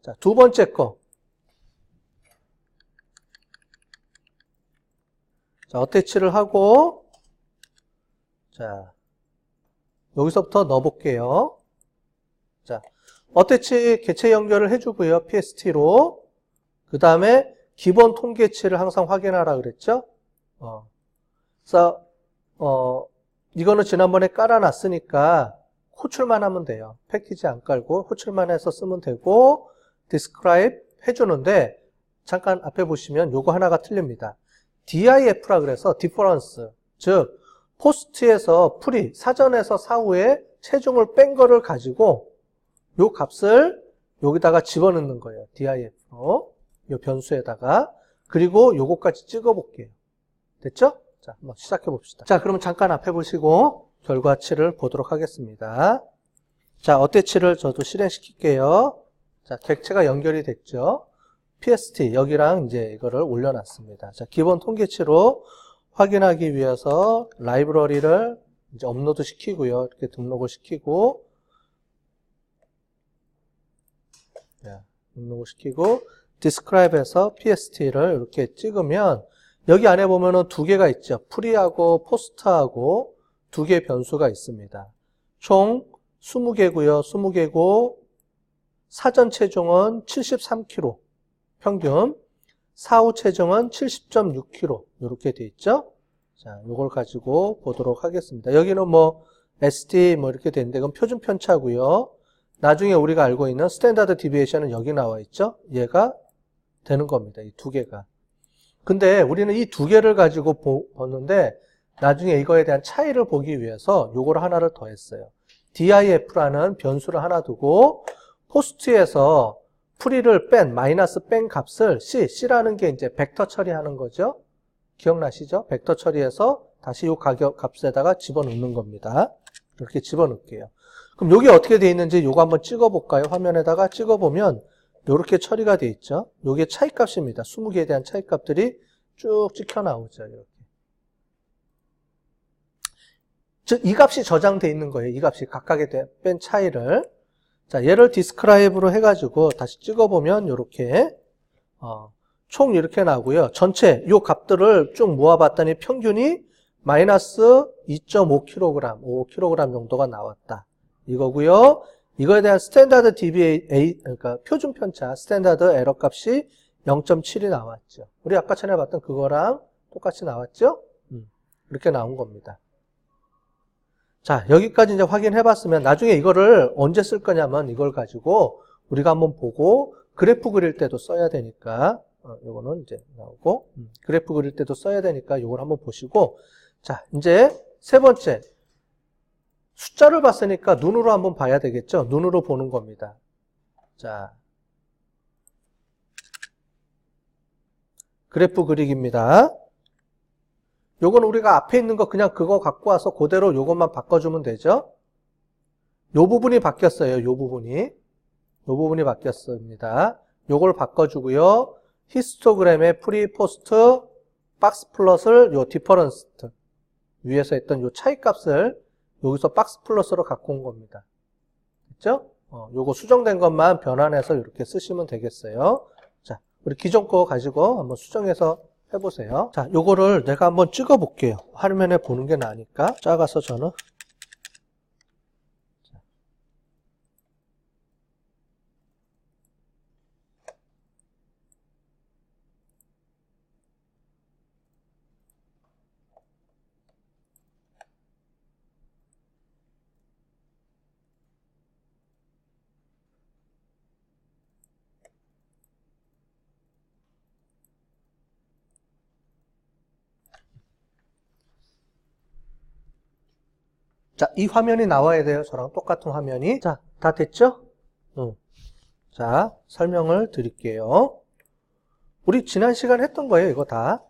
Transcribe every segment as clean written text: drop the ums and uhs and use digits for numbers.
자, 두 번째 거. 자, 어태치를 하고, 자, 여기서부터 넣어볼게요. 자, 어태치 개체 연결을 해주고요. PST로. 그 다음에 기본 통계치를 항상 확인하라 그랬죠? 그래서, 이거는 지난번에 깔아놨으니까 호출만 하면 돼요. 패키지 안 깔고 호출만 해서 쓰면 되고, describe 해주는데, 잠깐 앞에 보시면 요거 하나가 틀립니다. DIF라 그래서 difference, 즉 포스트에서 풀이, 사전에서 사후에 체중을 뺀 거를 가지고 요 값을 여기다가 집어넣는 거예요. DIF로. 요 변수에다가. 그리고 요거까지 찍어 볼게요. 됐죠? 자, 한번 시작해 봅시다. 자, 그러면 잠깐 앞에 보시고 결과치를 보도록 하겠습니다. 자, 어태치를 저도 실행시킬게요. 자, 객체가 연결이 됐죠? PST, 여기랑 이제 이거를 올려놨습니다. 자, 기본 통계치로 확인하기 위해서 라이브러리를 이제 업로드 시키고요. 이렇게 등록을 시키고, 등록을 시키고, describe에서 PST를 이렇게 찍으면, 여기 안에 보면은 두 개가 있죠. 프리하고 포스트하고 두 개 변수가 있습니다. 총 20개고요. 20개고, 사전 체중은 73kg. 평균, 사후 체중은 70.6kg 이렇게 돼 있죠. 자, 요걸 가지고 보도록 하겠습니다. 여기는 뭐 ST 뭐 이렇게 되는데 그건 표준 편차고요. 나중에 우리가 알고 있는 스탠다드 디비에이션은 여기 나와 있죠. 얘가 되는 겁니다. 이 두 개가. 근데 우리는 이 두 개를 가지고 보는데 나중에 이거에 대한 차이를 보기 위해서 요거를 하나를 더 했어요. DIF라는 변수를 하나 두고 포스트에서 프리를 마이너스 뺀 값을 C라는 게 이제 벡터 처리하는 거죠. 기억나시죠? 벡터 처리해서 다시 이 가격 값에다가 집어넣는 겁니다. 이렇게 집어넣을게요. 그럼 여기 어떻게 돼 있는지 요거 한번 찍어볼까요? 화면에다가 찍어보면 이렇게 처리가 돼 있죠. 요게 차이값입니다. 20개에 대한 차이값들이 쭉 찍혀 나오죠. 이렇게. 즉, 이 값이 저장돼 있는 거예요. 이 값이 각각에 뺀 차이를. 자, 얘를 디스크라이브로 해가지고 다시 찍어보면 이렇게 총 이렇게 나오고요. 전체 요 값들을 쭉 모아봤더니 평균이 마이너스 2.5kg, 5kg 정도가 나왔다. 이거고요. 이거에 대한 스탠다드 DBA, 그러니까 표준 편차, 스탠다드 에러 값이 0.7이 나왔죠. 우리 아까 전에 봤던 그거랑 똑같이 나왔죠? 이렇게 나온 겁니다. 자, 여기까지 이제 확인해 봤으면 나중에 이거를 언제 쓸 거냐면 이걸 가지고 우리가 한번 보고 그래프 그릴 때도 써야 되니까 요거는 이제 나오고 그래프 그릴 때도 써야 되니까 요걸 한번 보시고 자, 이제 세 번째 숫자를 봤으니까 눈으로 한번 봐야 되겠죠? 눈으로 보는 겁니다. 자, 그래프 그리기입니다. 요건 우리가 앞에 있는 거 그냥 그거 갖고 와서 그대로 요것만 바꿔주면 되죠. 요 부분이 바뀌었어요. 요 부분이 바뀌었습니다. 요걸 바꿔주고요. 히스토그램의 프리, 포스트, 박스 플롯을 요 디퍼런스 위에서 했던 요 차이 값을 여기서 박스 플러스로 갖고 온 겁니다. 됐죠? 요거 수정된 것만 변환해서 이렇게 쓰시면 되겠어요. 자, 우리 기존 거 가지고 한번 수정해서 해보세요. 자, 요거를 내가 한번 찍어 볼게요. 화면에 보는 게 나으니까. 작아서 저는. 자, 이 화면이 나와야 돼요. 저랑 똑같은 화면이. 자, 다 됐죠? 자, 설명을 드릴게요. 우리 지난 시간 했던 거예요, 이거 다.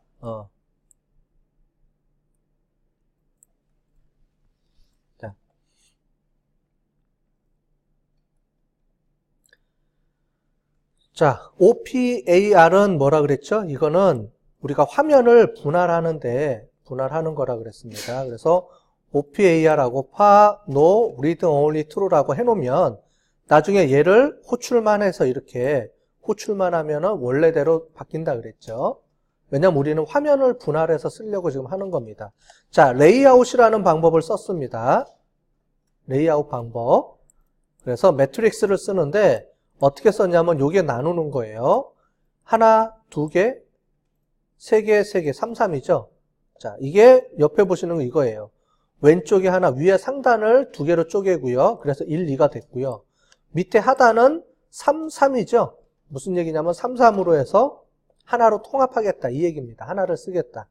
자, OPAR은 뭐라 그랬죠? 이거는 우리가 화면을 분할하는 거라 그랬습니다. 그래서 OPAR하고 PA, NO, Read Only True라고 해놓으면 나중에 얘를 호출만 해서 이렇게 호출만 하면은 원래대로 바뀐다 그랬죠. 왜냐면 우리는 화면을 분할해서 쓰려고 지금 하는 겁니다. 자, 레이아웃이라는 방법을 썼습니다. 레이아웃 방법. 그래서 매트릭스를 쓰는데 어떻게 썼냐면 요게 나누는 거예요. 하나, 두 개, 세 개, 세 개, 3, 3이죠. 자, 이게 옆에 보시는 거 이거예요. 왼쪽에 하나, 위에 상단을 두 개로 쪼개고요. 그래서 1, 2가 됐고요. 밑에 하단은 3, 3이죠. 무슨 얘기냐면 3, 3으로 해서 하나로 통합하겠다 이 얘기입니다. 하나를 쓰겠다.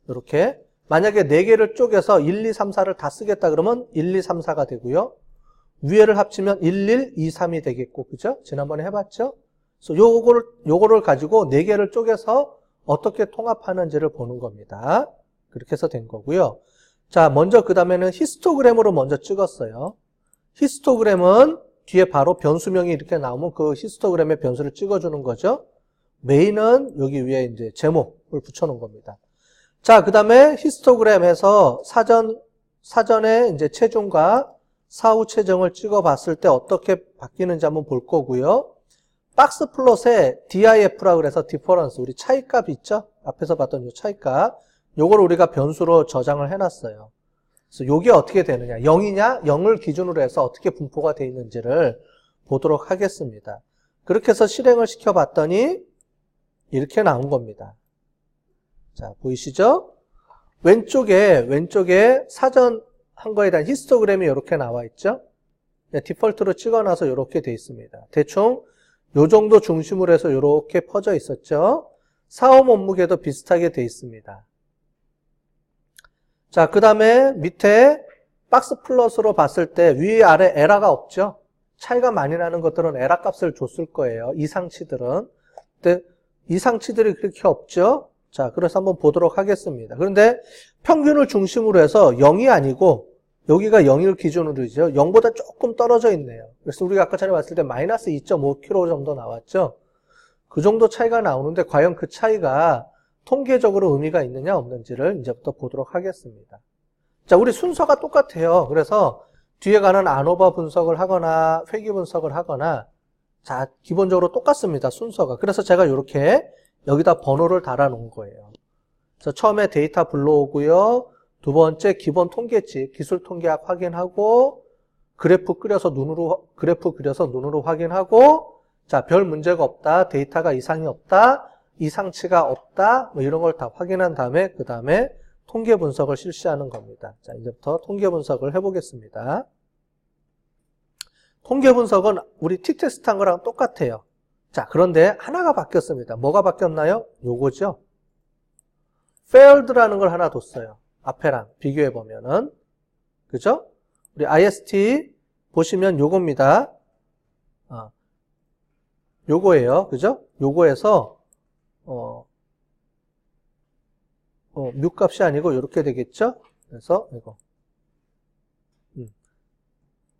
이렇게 만약에 4개를 쪼개서 1, 2, 3, 4를 다 쓰겠다 그러면 1, 2, 3, 4가 되고요. 위에를 합치면 1, 1, 2, 3이 되겠고, 그죠? 지난번에 해봤죠? 그래서 요거를 가지고 4개를 쪼개서 어떻게 통합하는지를 보는 겁니다. 그렇게 해서 된 거고요. 자, 먼저 그 다음에는 히스토그램으로 먼저 찍었어요. 히스토그램은 뒤에 바로 변수명이 이렇게 나오면 그 히스토그램의 변수를 찍어주는 거죠. 메인은 여기 위에 이제 제목을 붙여놓은 겁니다. 자, 그 다음에 히스토그램에서 사전에 이제 체중과 사후 체중을 찍어봤을 때 어떻게 바뀌는지 한번 볼 거고요. 박스 플롯에 DIF라 그래서 디퍼런스, 우리 차이값 있죠? 앞에서 봤던 이 차이값. 요걸 우리가 변수로 저장을 해놨어요. 그래서 요게 어떻게 되느냐. 0이냐? 0을 기준으로 해서 어떻게 분포가 되어 있는지를 보도록 하겠습니다. 그렇게 해서 실행을 시켜봤더니 이렇게 나온 겁니다. 자, 보이시죠? 왼쪽에 사전 한 거에 대한 히스토그램이 이렇게 나와 있죠? 디폴트로 찍어놔서 이렇게 돼 있습니다. 대충 요 정도 중심으로 해서 이렇게 퍼져 있었죠? 사후 몸무게도 비슷하게 돼 있습니다. 자, 그 다음에 밑에 박스 플러스로 봤을 때 위아래 에러가 없죠? 차이가 많이 나는 것들은 에러 값을 줬을 거예요. 이상치들은. 근데 이상치들이 그렇게 없죠? 자, 그래서 한번 보도록 하겠습니다. 그런데 평균을 중심으로 해서 0이 아니고 여기가 0일 기준으로죠. 0보다 조금 떨어져 있네요. 그래서 우리가 아까 전에 봤을 때 마이너스 2.5kg 정도 나왔죠. 그 정도 차이가 나오는데 과연 그 차이가 통계적으로 의미가 있느냐 없는지를 이제부터 보도록 하겠습니다. 자, 우리 순서가 똑같아요. 그래서 뒤에 가는 안오버 분석을 하거나 회귀 분석을 하거나 자, 기본적으로 똑같습니다. 순서가. 그래서 제가 이렇게 여기다 번호를 달아 놓은 거예요. 그래서 처음에 데이터 불러오고요. 두 번째 기본 통계치, 기술 통계학 확인하고 그래프 그려서 눈으로 확인하고 자, 별 문제가 없다. 데이터가 이상이 없다. 이상치가 없다. 뭐 이런 걸 다 확인한 다음에 그 다음에 통계 분석을 실시하는 겁니다. 자, 이제부터 통계 분석을 해보겠습니다. 통계 분석은 우리 t-테스트 한 거랑 똑같아요. 자, 그런데 하나가 바뀌었습니다. 뭐가 바뀌었나요? 요거죠. failed라는 걸 하나 뒀어요. 앞에랑 비교해 보면은. 그죠? 우리 IST 보시면 요겁니다. 요거예요. 그죠? 요거에서 뮤 값이 아니고 이렇게 되겠죠? 그래서 이거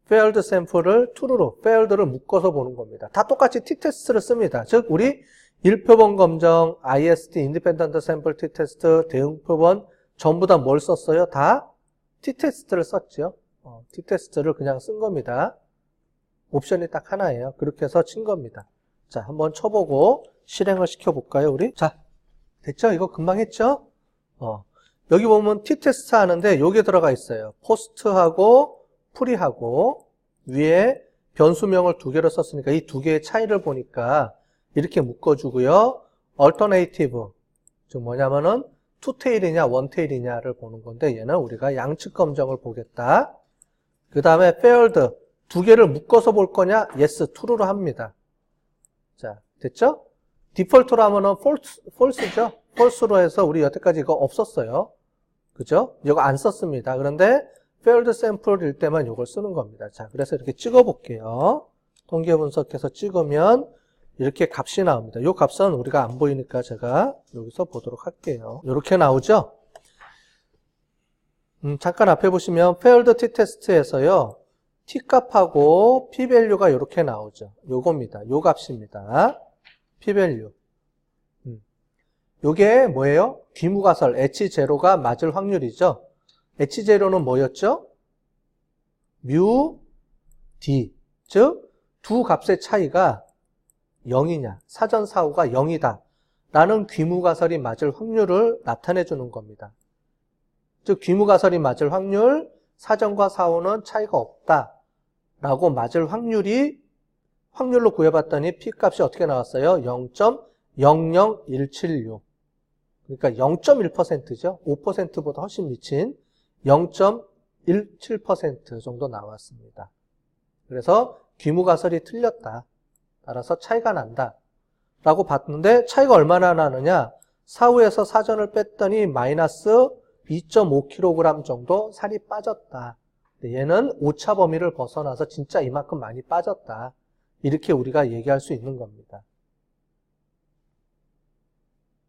failed sample을 true로 failed를 묶어서 보는 겁니다. 다 똑같이 t-테스트를 씁니다. 즉 우리 1표본 검정, IST, independent sample t-테스트, 대응표본 전부 다 뭘 썼어요? 다 t-테스트를 썼죠. t-테스트를 그냥 쓴 겁니다. 옵션이 딱 하나예요. 그렇게 해서 친 겁니다. 자, 한번 쳐보고 실행을 시켜볼까요, 우리? 자, 됐죠? 이거 금방 했죠? 여기 보면 t-테스트 하는데 여기에 들어가 있어요. 포스트하고 프리하고 위에 변수명을 두 개로 썼으니까 이 두 개의 차이를 보니까 이렇게 묶어주고요. alternative, 즉 뭐냐면은 투테일이냐 원테일이냐를 보는 건데 얘는 우리가 양측 검정을 보겠다. 그 다음에 faired, 두 개를 묶어서 볼 거냐? yes, true로 합니다. 자, 됐죠? 디폴트로 하면은 false죠? false로 해서 우리 여태까지 이거 없었어요. 그죠? 이거 안 썼습니다. 그런데 failed sample일 때만 이걸 쓰는 겁니다. 자, 그래서 이렇게 찍어 볼게요. 통계 분석해서 찍으면 이렇게 값이 나옵니다. 이 값은 우리가 안 보이니까 제가 여기서 보도록 할게요. 이렇게 나오죠? 잠깐 앞에 보시면 failed t-테스트에서요. t값하고 p-value가 이렇게 나오죠. 요겁니다. 요 값입니다. p-value. 요게 뭐예요? 귀무가설 H0가 맞을 확률이죠. H0는 뭐였죠? 뮤 D. 즉 두 값의 차이가 0이냐, 사전사후가 0이다 라는 귀무가설이 맞을 확률을 나타내 주는 겁니다. 즉 귀무가설이 맞을 확률, 사전과 사후는 차이가 없다 라고 맞을 확률로 구해봤더니 P값이 어떻게 나왔어요? 0.00176. 그러니까 0.1%죠. 5%보다 훨씬 미친 0.17% 정도 나왔습니다. 그래서 귀무가설이 틀렸다. 따라서 차이가 난다. 라고 봤는데 차이가 얼마나 나느냐? 사후에서 사전을 뺐더니 마이너스 2.5kg 정도 살이 빠졌다. 얘는 오차 범위를 벗어나서 진짜 이만큼 많이 빠졌다. 이렇게 우리가 얘기할 수 있는 겁니다.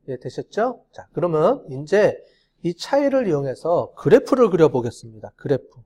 예, 되셨죠? 자, 그러면 이제 이 차이를 이용해서 그래프를 그려보겠습니다. 그래프.